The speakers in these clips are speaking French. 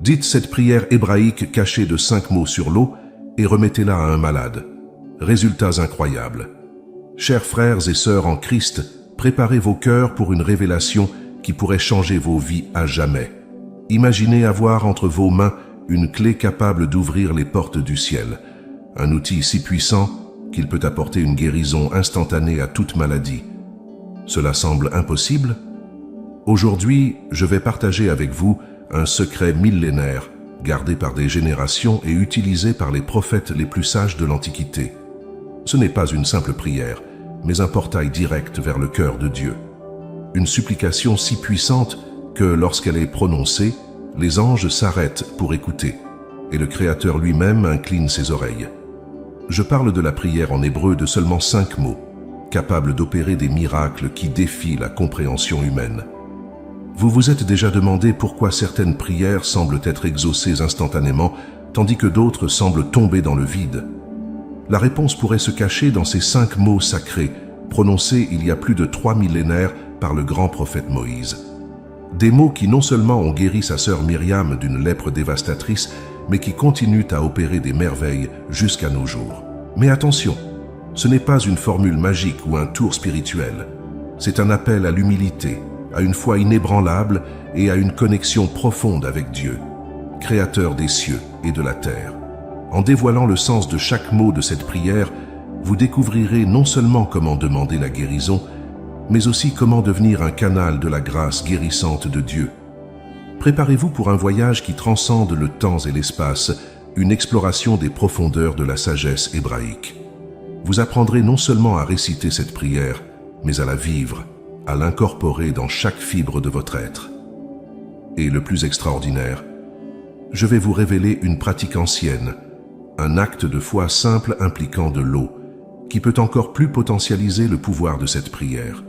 Dites cette prière hébraïque cachée de 5 mots sur l'eau et remettez-la à un malade. Résultats incroyables. Chers frères et sœurs en Christ, préparez vos cœurs pour une révélation qui pourrait changer vos vies à jamais. Imaginez avoir entre vos mains une clé capable d'ouvrir les portes du ciel, un outil si puissant qu'il peut apporter une guérison instantanée à toute maladie. Cela semble impossible? Aujourd'hui, je vais partager avec vous un secret millénaire, gardé par des générations et utilisé par les prophètes les plus sages de l'Antiquité. Ce n'est pas une simple prière, mais un portail direct vers le cœur de Dieu. Une supplication si puissante que lorsqu'elle est prononcée, les anges s'arrêtent pour écouter, et le Créateur lui-même incline ses oreilles. Je parle de la prière en hébreu de seulement 5 mots, capable d'opérer des miracles qui défient la compréhension humaine. Vous vous êtes déjà demandé pourquoi certaines prières semblent être exaucées instantanément, tandis que d'autres semblent tomber dans le vide. La réponse pourrait se cacher dans ces 5 mots sacrés, prononcés il y a plus de 3 millénaires par le grand prophète Moïse. Des mots qui non seulement ont guéri sa sœur Myriam d'une lèpre dévastatrice, mais qui continuent à opérer des merveilles jusqu'à nos jours. Mais attention, ce n'est pas une formule magique ou un tour spirituel. C'est un appel à l'humilité, à une foi inébranlable et à une connexion profonde avec Dieu, Créateur des cieux et de la terre. En dévoilant le sens de chaque mot de cette prière, vous découvrirez non seulement comment demander la guérison, mais aussi comment devenir un canal de la grâce guérissante de Dieu. Préparez-vous pour un voyage qui transcende le temps et l'espace, une exploration des profondeurs de la sagesse hébraïque. Vous apprendrez non seulement à réciter cette prière, mais à la vivre, à l'incorporer dans chaque fibre de votre être. Et le plus extraordinaire, je vais vous révéler une pratique ancienne, un acte de foi simple impliquant de l'eau, qui peut encore plus potentialiser le pouvoir de cette prière.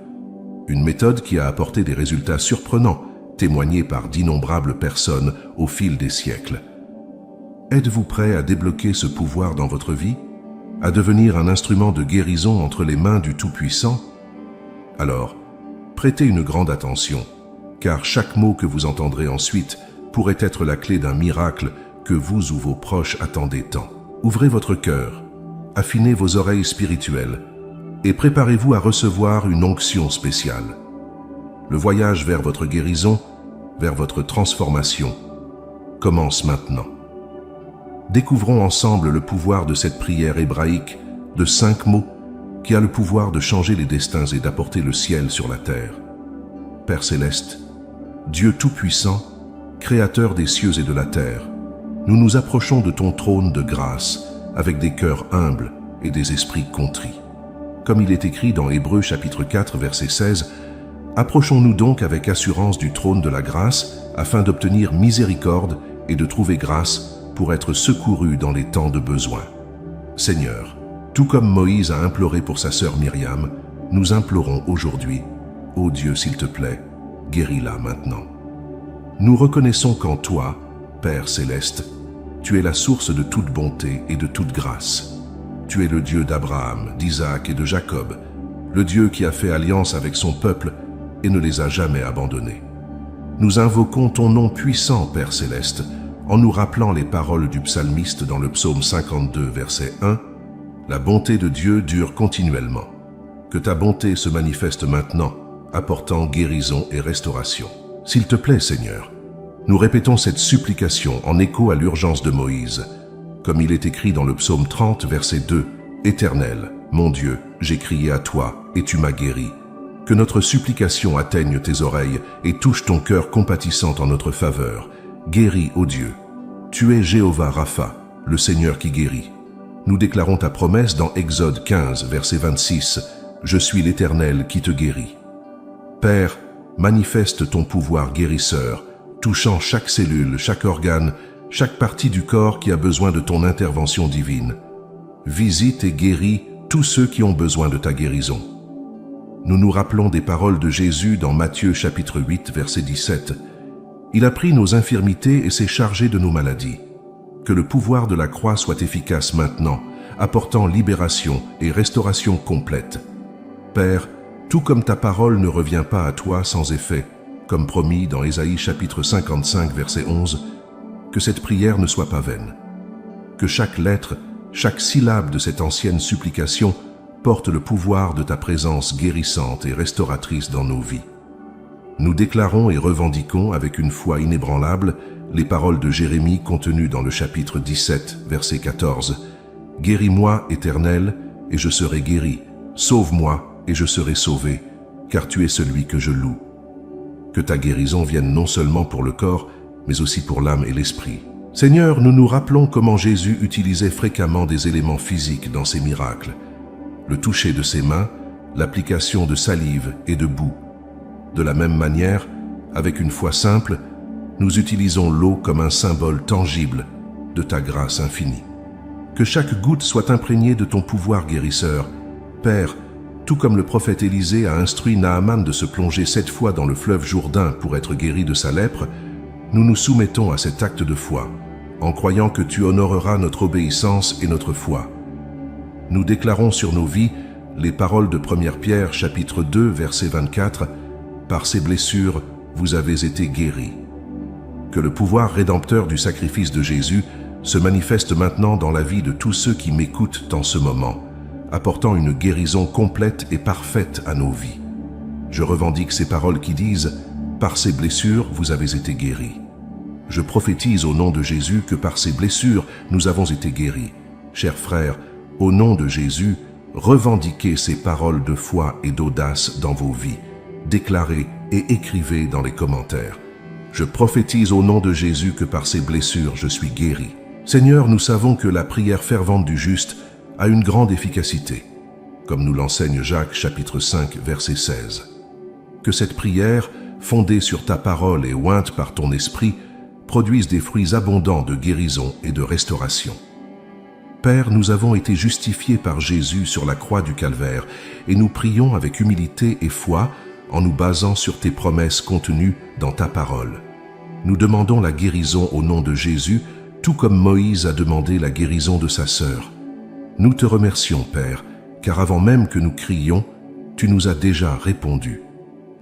Une méthode qui a apporté des résultats surprenants, témoignés par d'innombrables personnes au fil des siècles. Êtes-vous prêt à débloquer ce pouvoir dans votre vie? À devenir un instrument de guérison entre les mains du Tout-Puissant? Alors, prêtez une grande attention, car chaque mot que vous entendrez ensuite pourrait être la clé d'un miracle que vous ou vos proches attendez tant. Ouvrez votre cœur, affinez vos oreilles spirituelles et préparez-vous à recevoir une onction spéciale. Le voyage vers votre guérison, vers votre transformation, commence maintenant. Découvrons ensemble le pouvoir de cette prière hébraïque de 5 mots qui a le pouvoir de changer les destins et d'apporter le ciel sur la terre. Père céleste, Dieu tout-puissant, Créateur des cieux et de la terre, nous nous approchons de ton trône de grâce avec des cœurs humbles et des esprits contrits. Comme il est écrit dans Hébreux chapitre 4 verset 16, approchons-nous donc avec assurance du trône de la grâce afin d'obtenir miséricorde et de trouver grâce pour être secourus dans les temps de besoin. Seigneur, tout comme Moïse a imploré pour sa sœur Myriam, nous implorons aujourd'hui, ô Dieu s'il te plaît, guéris-la maintenant. Nous reconnaissons qu'en toi, Père céleste, tu es la source de toute bonté et de toute grâce. Tu es le Dieu d'Abraham, d'Isaac et de Jacob, le Dieu qui a fait alliance avec son peuple et ne les a jamais abandonnés. Nous invoquons ton nom puissant, Père céleste, en nous rappelant les paroles du psalmiste dans le psaume 52, verset 1, « La bonté de Dieu dure continuellement. Que ta bonté se manifeste maintenant, apportant guérison et restauration. S'il te plaît, Seigneur, nous répétons cette supplication en écho à l'urgence de Moïse. Comme il est écrit dans le psaume 30, verset 2, « Éternel, mon Dieu, j'ai crié à toi et tu m'as guéri. Que notre supplication atteigne tes oreilles et touche ton cœur compatissant en notre faveur. Guéris, ô Dieu. Tu es Jéhovah Rapha, le Seigneur qui guérit. Nous déclarons ta promesse dans Exode 15, verset 26, « Je suis l'Éternel qui te guérit. » Père, manifeste ton pouvoir guérisseur, touchant chaque cellule, chaque organe, chaque partie du corps qui a besoin de ton intervention divine. Visite et guéris tous ceux qui ont besoin de ta guérison. Nous nous rappelons des paroles de Jésus dans Matthieu chapitre 8, verset 17. Il a pris nos infirmités et s'est chargé de nos maladies. Que le pouvoir de la croix soit efficace maintenant, apportant libération et restauration complète. Père, tout comme ta parole ne revient pas à toi sans effet, comme promis dans Ésaïe chapitre 55, verset 11, que cette prière ne soit pas vaine. Que chaque lettre, chaque syllabe de cette ancienne supplication porte le pouvoir de ta présence guérissante et restauratrice dans nos vies. Nous déclarons et revendiquons avec une foi inébranlable les paroles de Jérémie contenues dans le chapitre 17, verset 14. « Guéris-moi, Éternel, et je serai guéri. Sauve-moi, et je serai sauvé, car tu es celui que je loue. » Que ta guérison vienne non seulement pour le corps, mais aussi pour l'âme et l'esprit. Seigneur, nous nous rappelons comment Jésus utilisait fréquemment des éléments physiques dans ses miracles. Le toucher de ses mains, l'application de salive et de boue. De la même manière, avec une foi simple, nous utilisons l'eau comme un symbole tangible de ta grâce infinie. Que chaque goutte soit imprégnée de ton pouvoir guérisseur. Père, tout comme le prophète Élisée a instruit Naaman de se plonger 7 fois dans le fleuve Jourdain pour être guéri de sa lèpre, nous nous soumettons à cet acte de foi, en croyant que tu honoreras notre obéissance et notre foi. Nous déclarons sur nos vies les paroles de 1 Pierre, chapitre 2, verset 24, « Par ces blessures, vous avez été guéris. » Que le pouvoir rédempteur du sacrifice de Jésus se manifeste maintenant dans la vie de tous ceux qui m'écoutent en ce moment, apportant une guérison complète et parfaite à nos vies. Je revendique ces paroles qui disent « Par ces blessures, vous avez été guéris ». Je prophétise au nom de Jésus que par ces blessures, nous avons été guéris. Chers frères, au nom de Jésus, revendiquez ces paroles de foi et d'audace dans vos vies. Déclarez et écrivez dans les commentaires. Je prophétise au nom de Jésus que par ces blessures, je suis guéri. Seigneur, nous savons que la prière fervente du juste a une grande efficacité, comme nous l'enseigne Jacques chapitre 5, verset 16. Que cette prière, fondée sur ta parole et ointe par ton esprit, produise des fruits abondants de guérison et de restauration. Père, nous avons été justifiés par Jésus sur la croix du Calvaire et nous prions avec humilité et foi en nous basant sur tes promesses contenues dans ta parole. Nous demandons la guérison au nom de Jésus, tout comme Moïse a demandé la guérison de sa sœur. Nous te remercions, Père, car avant même que nous crions, tu nous as déjà répondu.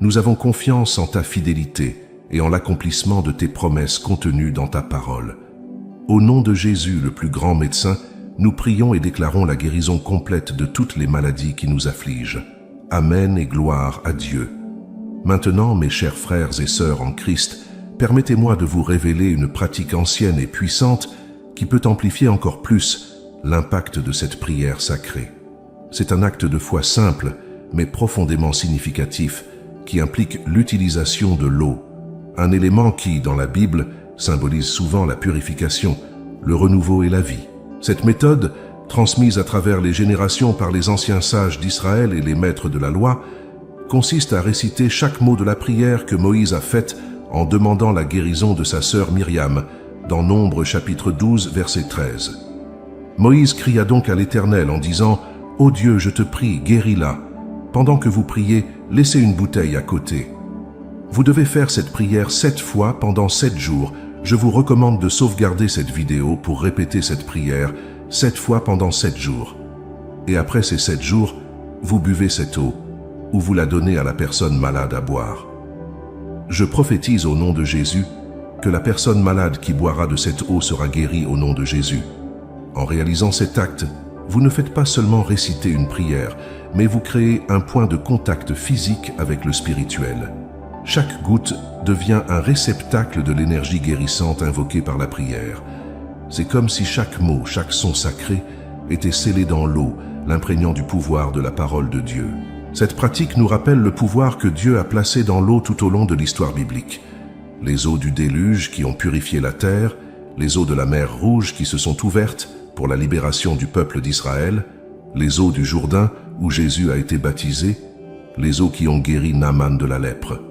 Nous avons confiance en ta fidélité et en l'accomplissement de tes promesses contenues dans ta parole. Au nom de Jésus, le plus grand médecin, nous prions et déclarons la guérison complète de toutes les maladies qui nous affligent. Amen et gloire à Dieu. Maintenant, mes chers frères et sœurs en Christ, permettez-moi de vous révéler une pratique ancienne et puissante qui peut amplifier encore plus l'impact de cette prière sacrée. C'est un acte de foi simple, mais profondément significatif, qui implique l'utilisation de l'eau, un élément qui, dans la Bible, symbolise souvent la purification, le renouveau et la vie. Cette méthode, transmise à travers les générations par les anciens sages d'Israël et les maîtres de la loi, consiste à réciter chaque mot de la prière que Moïse a faite en demandant la guérison de sa sœur Myriam, dans Nombre chapitre 12, verset 13. Moïse cria donc à l'Éternel en disant « Ô Dieu, je te prie, guéris-la. Pendant que vous priez, laissez une bouteille à côté. » Vous devez faire cette prière 7 fois pendant 7 jours. Je vous recommande de sauvegarder cette vidéo pour répéter cette prière 7 fois pendant 7 jours. Et après ces 7 jours, vous buvez cette eau ou vous la donnez à la personne malade à boire. Je prophétise au nom de Jésus que la personne malade qui boira de cette eau sera guérie au nom de Jésus. En réalisant cet acte, vous ne faites pas seulement réciter une prière, mais vous créez un point de contact physique avec le spirituel. Chaque goutte devient un réceptacle de l'énergie guérissante invoquée par la prière. C'est comme si chaque mot, chaque son sacré était scellé dans l'eau, l'imprégnant du pouvoir de la parole de Dieu. Cette pratique nous rappelle le pouvoir que Dieu a placé dans l'eau tout au long de l'histoire biblique. Les eaux du déluge qui ont purifié la terre, les eaux de la mer Rouge qui se sont ouvertes pour la libération du peuple d'Israël, les eaux du Jourdain où Jésus a été baptisé, les eaux qui ont guéri Naaman de la lèpre.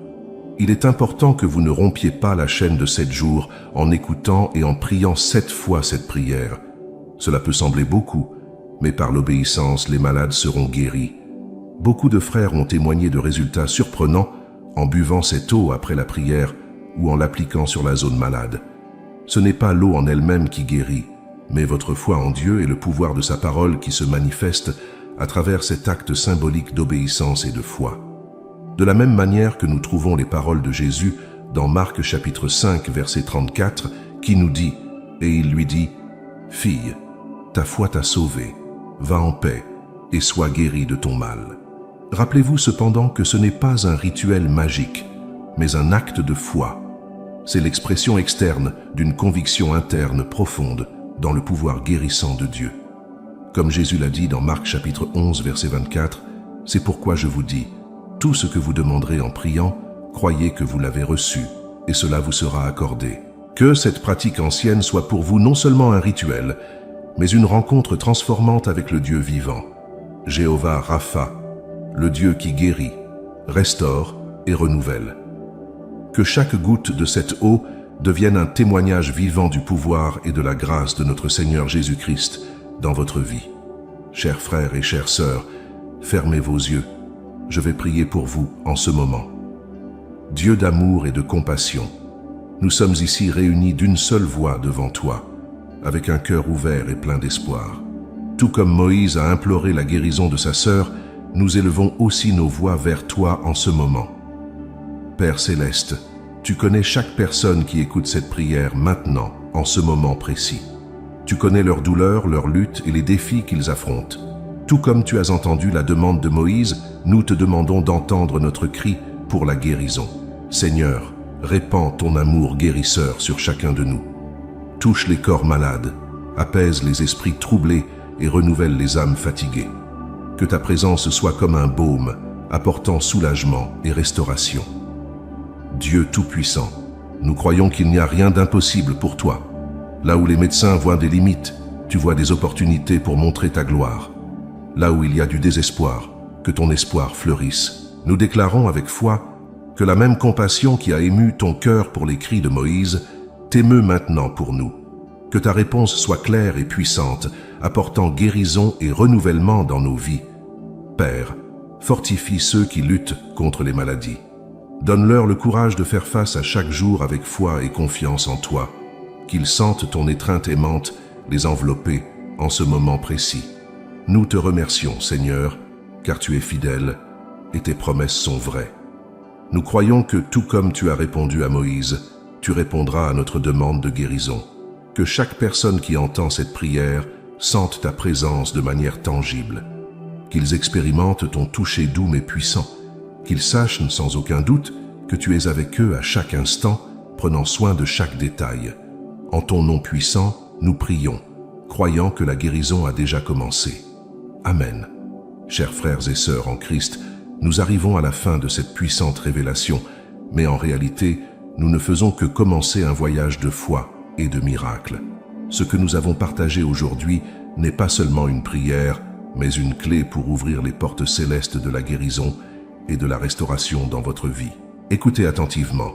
Il est important que vous ne rompiez pas la chaîne de 7 jours en écoutant et en priant 7 fois cette prière. Cela peut sembler beaucoup, mais par l'obéissance, les malades seront guéris. Beaucoup de frères ont témoigné de résultats surprenants en buvant cette eau après la prière ou en l'appliquant sur la zone malade. Ce n'est pas l'eau en elle-même qui guérit, mais votre foi en Dieu et le pouvoir de sa parole qui se manifeste à travers cet acte symbolique d'obéissance et de foi. De la même manière que nous trouvons les paroles de Jésus dans Marc chapitre 5 verset 34 qui nous dit, et il lui dit, « Fille, ta foi t'a sauvée, va en paix et sois guérie de ton mal. » Rappelez-vous cependant que ce n'est pas un rituel magique, mais un acte de foi. C'est l'expression externe d'une conviction interne profonde dans le pouvoir guérissant de Dieu. Comme Jésus l'a dit dans Marc chapitre 11, verset 24, « C'est pourquoi je vous dis, tout ce que vous demanderez en priant, croyez que vous l'avez reçu, et cela vous sera accordé. » Que cette pratique ancienne soit pour vous non seulement un rituel, mais une rencontre transformante avec le Dieu vivant, Jéhovah Rapha, le Dieu qui guérit, restaure et renouvelle. Que chaque goutte de cette eau devienne un témoignage vivant du pouvoir et de la grâce de notre Seigneur Jésus-Christ dans votre vie. Chers frères et chères sœurs, fermez vos yeux. Je vais prier pour vous en ce moment. Dieu d'amour et de compassion, nous sommes ici réunis d'une seule voix devant toi, avec un cœur ouvert et plein d'espoir. Tout comme Moïse a imploré la guérison de sa sœur, nous élevons aussi nos voix vers toi en ce moment. Père céleste, tu connais chaque personne qui écoute cette prière maintenant, en ce moment précis. Tu connais leurs douleurs, leurs luttes et les défis qu'ils affrontent. Tout comme tu as entendu la demande de Moïse, nous te demandons d'entendre notre cri pour la guérison. Seigneur, répands ton amour guérisseur sur chacun de nous. Touche les corps malades, apaise les esprits troublés et renouvelle les âmes fatiguées. Que ta présence soit comme un baume, apportant soulagement et restauration. Dieu Tout-Puissant, nous croyons qu'il n'y a rien d'impossible pour toi. Là où les médecins voient des limites, tu vois des opportunités pour montrer ta gloire. Là où il y a du désespoir, que ton espoir fleurisse. Nous déclarons avec foi que la même compassion qui a ému ton cœur pour les cris de Moïse t'émeut maintenant pour nous. Que ta réponse soit claire et puissante, apportant guérison et renouvellement dans nos vies. Père, fortifie ceux qui luttent contre les maladies. Donne-leur le courage de faire face à chaque jour avec foi et confiance en toi. Qu'ils sentent ton étreinte aimante les envelopper en ce moment précis. Nous te remercions, Seigneur, car tu es fidèle et tes promesses sont vraies. Nous croyons que tout comme tu as répondu à Moïse, tu répondras à notre demande de guérison. Que chaque personne qui entend cette prière sente ta présence de manière tangible. Qu'ils expérimentent ton toucher doux mais puissant. Qu'ils sachent sans aucun doute que tu es avec eux à chaque instant, prenant soin de chaque détail. En ton nom puissant, nous prions, croyant que la guérison a déjà commencé. Amen. Chers frères et sœurs en Christ, nous arrivons à la fin de cette puissante révélation, mais en réalité, nous ne faisons que commencer un voyage de foi et de miracles. Ce que nous avons partagé aujourd'hui n'est pas seulement une prière, mais une clé pour ouvrir les portes célestes de la guérison et de la restauration dans votre vie. Écoutez attentivement,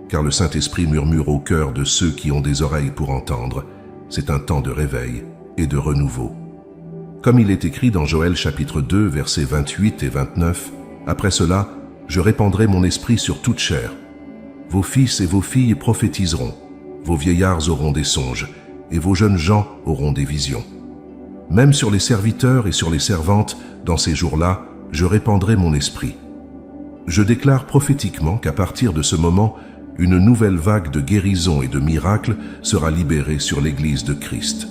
car le Saint-Esprit murmure au cœur de ceux qui ont des oreilles pour entendre. C'est un temps de réveil et de renouveau. Comme il est écrit dans Joël chapitre 2, versets 28 et 29, « Après cela, je répandrai mon esprit sur toute chair. Vos fils et vos filles prophétiseront, vos vieillards auront des songes, et vos jeunes gens auront des visions. Même sur les serviteurs et sur les servantes, dans ces jours-là, je répandrai mon esprit. » Je déclare prophétiquement qu'à partir de ce moment, une nouvelle vague de guérison et de miracles sera libérée sur l'Église de Christ.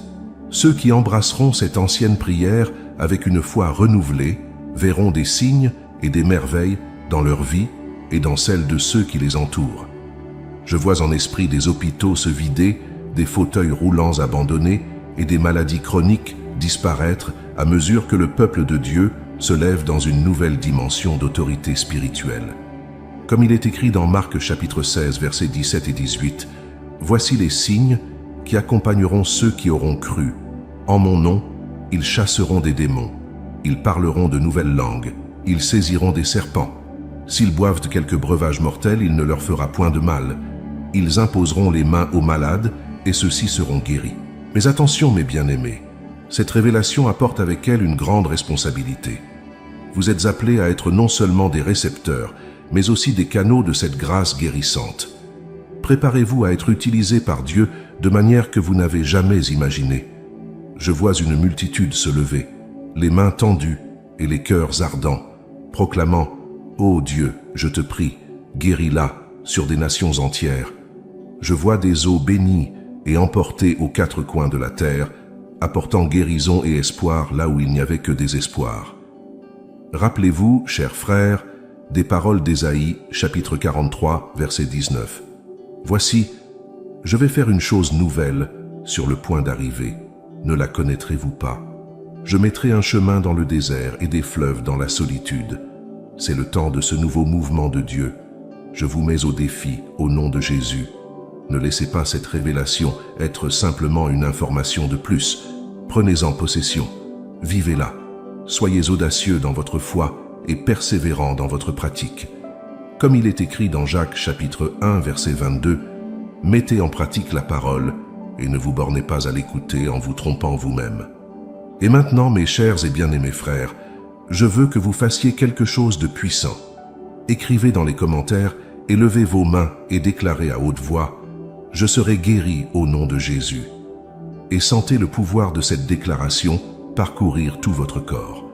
Ceux qui embrasseront cette ancienne prière avec une foi renouvelée verront des signes et des merveilles dans leur vie et dans celle de ceux qui les entourent. Je vois en esprit des hôpitaux se vider, des fauteuils roulants abandonnés et des maladies chroniques disparaître à mesure que le peuple de Dieu se lève dans une nouvelle dimension d'autorité spirituelle. Comme il est écrit dans Marc chapitre 16, versets 17 et 18, « Voici les signes qui accompagneront ceux qui auront cru. En mon nom, ils chasseront des démons. Ils parleront de nouvelles langues. Ils saisiront des serpents. S'ils boivent de quelques breuvages mortels, il ne leur fera point de mal. Ils imposeront les mains aux malades et ceux-ci seront guéris. » Mais attention, mes bien-aimés, cette révélation apporte avec elle une grande responsabilité. Vous êtes appelés à être non seulement des récepteurs, mais aussi des canaux de cette grâce guérissante. Préparez-vous à être utilisés par Dieu de manière que vous n'avez jamais imaginée. Je vois une multitude se lever, les mains tendues et les cœurs ardents, proclamant « Ô Dieu, je te prie, guéris-la sur des nations entières. » Je vois des eaux bénies et emporté aux quatre coins de la terre, apportant guérison et espoir là où il n'y avait que désespoir. Rappelez-vous, chers frères, des paroles d'Ésaïe, chapitre 43, verset 19. « Voici, je vais faire une chose nouvelle sur le point d'arriver. Ne la connaîtrez-vous pas? Je mettrai un chemin dans le désert et des fleuves dans la solitude. C'est le temps de ce nouveau mouvement de Dieu. Je vous mets au défi au nom de Jésus. Ne laissez pas cette révélation être simplement une information de plus. Prenez-en possession. Vivez-la. Soyez audacieux dans votre foi et persévérant dans votre pratique. Comme il est écrit dans Jacques chapitre 1 verset 22, « Mettez en pratique la parole et ne vous bornez pas à l'écouter en vous trompant vous-même. » Et maintenant, mes chers et bien-aimés frères, je veux que vous fassiez quelque chose de puissant. Écrivez dans les commentaires et levez vos mains et déclarez à haute voix « Je serai guéri au nom de Jésus » et sentez le pouvoir de cette déclaration parcourir tout votre corps.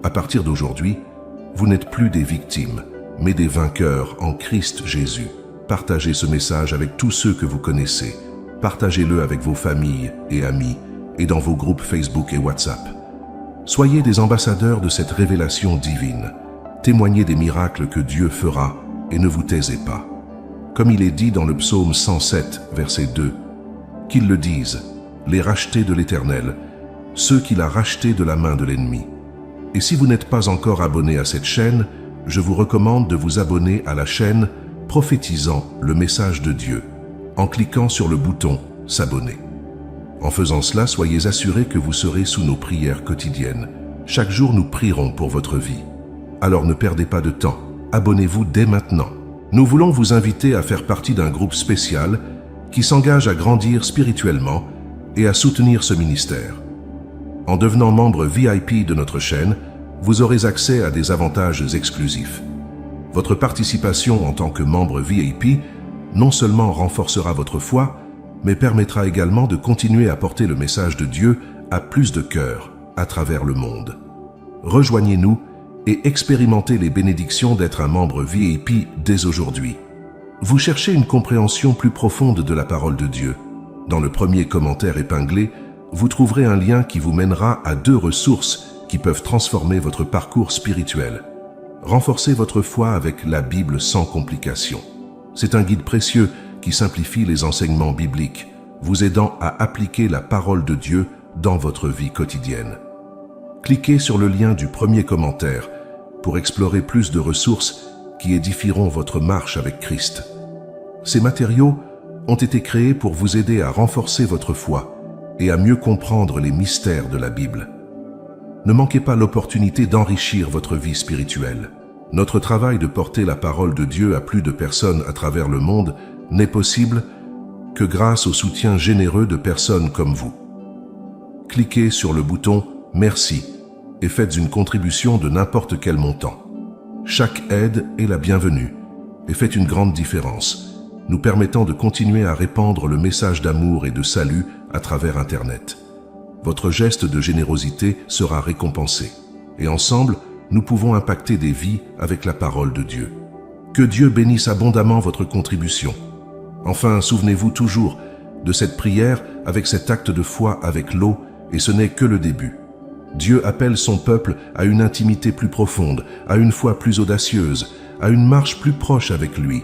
À partir d'aujourd'hui, vous n'êtes plus des victimes, mais des vainqueurs en Christ Jésus. Partagez ce message avec tous ceux que vous connaissez. Partagez-le avec vos familles et amis et dans vos groupes Facebook et WhatsApp. Soyez des ambassadeurs de cette révélation divine. Témoignez des miracles que Dieu fera et ne vous taisez pas. Comme il est dit dans le psaume 107, verset 2, « Qu'ils le disent, les rachetés de l'Éternel, ceux qu'il a rachetés de la main de l'ennemi. » Et si vous n'êtes pas encore abonné à cette chaîne, je vous recommande de vous abonner à la chaîne Prophétisant le message de Dieu, en cliquant sur le bouton « S'abonner ». En faisant cela, soyez assurés que vous serez sous nos prières quotidiennes. Chaque jour, nous prierons pour votre vie. Alors ne perdez pas de temps, abonnez-vous dès maintenant. Nous voulons vous inviter à faire partie d'un groupe spécial qui s'engage à grandir spirituellement et à soutenir ce ministère. En devenant membre VIP de notre chaîne, vous aurez accès à des avantages exclusifs. Votre participation en tant que membre VIP non seulement renforcera votre foi, mais permettra également de continuer à porter le message de Dieu à plus de cœurs à travers le monde. Rejoignez-nous et expérimentez les bénédictions d'être un membre VIP dès aujourd'hui. Vous cherchez une compréhension plus profonde de la parole de Dieu. Dans le premier commentaire épinglé, vous trouverez un lien qui vous mènera à 2 ressources qui peuvent transformer votre parcours spirituel. Renforcez votre foi avec la Bible sans complications. C'est un guide précieux qui simplifie les enseignements bibliques, vous aidant à appliquer la parole de Dieu dans votre vie quotidienne. Cliquez sur le lien du premier commentaire pour explorer plus de ressources qui édifieront votre marche avec Christ. Ces matériaux ont été créés pour vous aider à renforcer votre foi et à mieux comprendre les mystères de la Bible. Ne manquez pas l'opportunité d'enrichir votre vie spirituelle. Notre travail de porter la parole de Dieu à plus de personnes à travers le monde n'est possible que grâce au soutien généreux de personnes comme vous. Cliquez sur le bouton « Merci » et faites une contribution de n'importe quel montant. Chaque aide est la bienvenue et fait une grande différence, nous permettant de continuer à répandre le message d'amour et de salut à travers Internet. Votre geste de générosité sera récompensé et ensemble, nous pouvons impacter des vies avec la parole de Dieu. Que Dieu bénisse abondamment votre contribution. Enfin, souvenez-vous toujours de cette prière avec cet acte de foi avec l'eau, et ce n'est que le début. Dieu appelle son peuple à une intimité plus profonde, à une foi plus audacieuse, à une marche plus proche avec lui.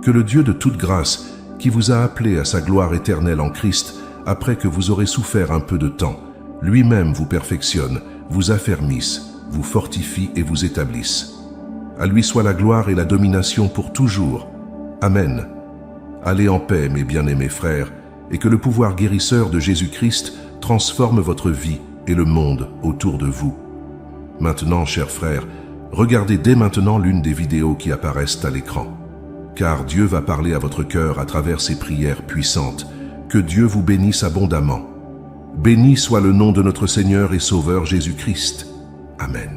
Que le Dieu de toute grâce, qui vous a appelé à sa gloire éternelle en Christ, après que vous aurez souffert un peu de temps, lui-même vous perfectionne, vous affermisse, vous fortifie et vous établisse. À lui soit la gloire et la domination pour toujours. Amen. Allez en paix, mes bien-aimés frères, et que le pouvoir guérisseur de Jésus-Christ transforme votre vie et le monde autour de vous. Maintenant, chers frères, regardez dès maintenant l'une des vidéos qui apparaissent à l'écran. Car Dieu va parler à votre cœur à travers ses prières puissantes. Que Dieu vous bénisse abondamment. Béni soit le nom de notre Seigneur et Sauveur Jésus-Christ. Amen.